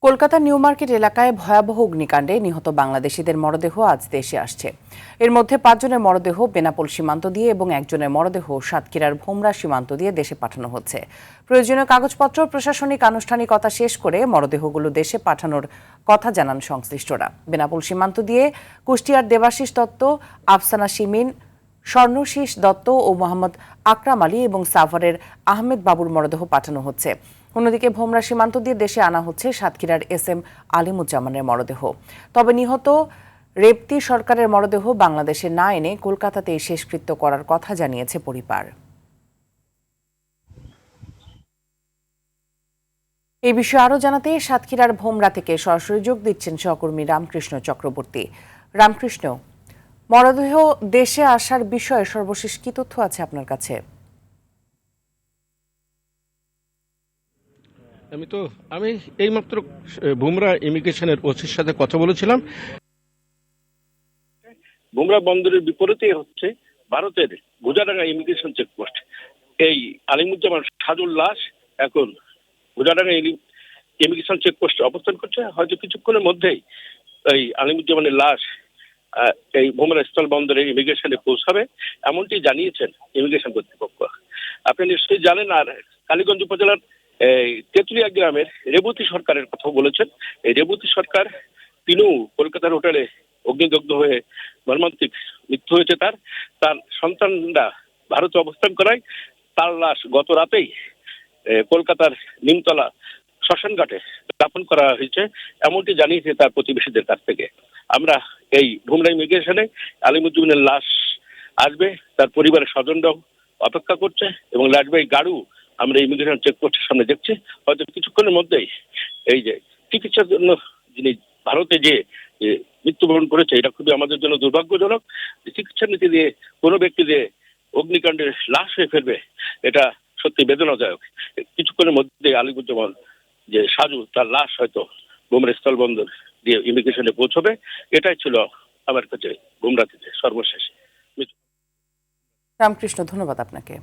কলকাতার new market এলাকায় ভয়াবহ অগ্নিকাণ্ডে নিহত বাংলাদেশিদের মরদেহ আজ দেশে আসছে। এর মধ্যে ৫ জনের মরদেহ বেনাপোল সীমান্ত দিয়ে এবং একজনের মরদেহ সাতক্ষীরার ভোমরা সীমান্ত দিয়ে দেশে পাঠানো হচ্ছে। প্রয়োজনীয় কাগজপত্র প্রশাসনিক আনুষ্ঠানিকতা শেষ করে মরদেহগুলো দেশে পাঠানোর কথা জানান সংশ্লিষ্টরা। বেনাপোল সীমান্ত দিয়ে কুষ্টিয়ার দেবাশিস দত্ত, আফসানা শিমিন, স্বর্ণশীষ দত্ত ও মোহাম্মদ আকরাম আলী এবং সাভারের আহমেদ বাবুর মরদেহ পাঠানো হচ্ছে। অন্যদিকে ভোমরা সীমান্ত দিয়ে দেশে আনা হচ্ছে সাতক্ষীরার SM আলিমুজ্জামানের মরদেহ। তবে নিহত রেবতী সরকারের মরদেহ বাংলাদেশে না এনে কলকাতাতেই শেষকৃত্য করার কথা জানিয়েছে পরিবার। এই বিষয়ে আরও জানাতে সাতক্ষীরার ভোমরা থেকে সরাসরি যোগ দিচ্ছেন সহকর্মী রামকৃষ্ণ চক্রবর্তী। রামকৃষ্ণ, মরদেহ দেশে আসার বিষয়ে সর্বশেষ কি তথ্য আছে আপনার কাছে? আমি এইমাত্র ভোমরা ইমিগ্রেশনের ওসির সাথে কথা বলেছিলাম। ভোমরা বন্দরের বিপরীতে হচ্ছে ভারতের গুজাডাঙ্গা ইমিগ্রেশন চেকপোস্ট। এই আলিমুজ্জামান সাজুর লাশ এখন গুজাডাঙ্গা ইমিগ্রেশন চেকপোস্টে অবস্থান করছে। হয়তো কিছুক্ষণের মধ্যেই এই আলিমুজ্জামানের লাশ এই ভোমরা স্থল বন্দরে ইমিগ্রেশনে পৌঁছাবে, এমনটি জানিয়েছেন ইমিগ্রেশন কর্তৃপক্ষ। আপনি নিশ্চয়ই জানেন। আর কালীগঞ্জ উপজেলার তেঁতুলিয়া গ্রামের রেবতী সরকারের কথা বলেছেন। এই রেবতী সরকার তিনিও কলকাতার হোটেলে অগ্নিদগ্ধ হয়ে মর্মান্তিক মৃত্যু হয়েছে। তার সন্তানরা ভারতে অবস্থান করায় তার লাশ গত রাতেই কলকাতার নিমতলা শ্মশানঘাটে দাফন করা হয়েছে, এমনটি জানিয়েছে তার প্রতিবেশীদের কাছ থেকে। আমরা এই ভোমরা ইমিগ্রেশনে আলিমুজ্জামানের লাশ আসবে, তার পরিবারের স্বজনরাও অপেক্ষা করছে এবং লাশবাহী গাড়ু আমরা ইমিগ্রেশন চেকপোস্টের সামনে দেখছি। হয়তো কিছুক্ষণের মধ্যেই এই যে চিকিৎসার জন্য যিনি ভারতে যে মৃত্যুবরণ করেছে, এটা খুবই আমাদের জন্য দুর্ভাগ্যজনক। চিকিৎসা নীতি দিয়ে কোনো ব্যক্তি যে অগ্নিকাণ্ডের লাশ হয়ে ফেলবে, এটা সত্যি বেদনাদায়ক। কিছুক্ষণের মধ্যে আলিমুজ্জামান যে সাজু, তার লাশ হয়তো ভোমরা স্থলবন্দর দিয়ে ইমিগ্রেশনে পৌঁছবে। এটাই ছিল আমার কাছে ভোমরা থেকে সর্বশেষ। রামকৃষ্ণ, ধন্যবাদ আপনাকে।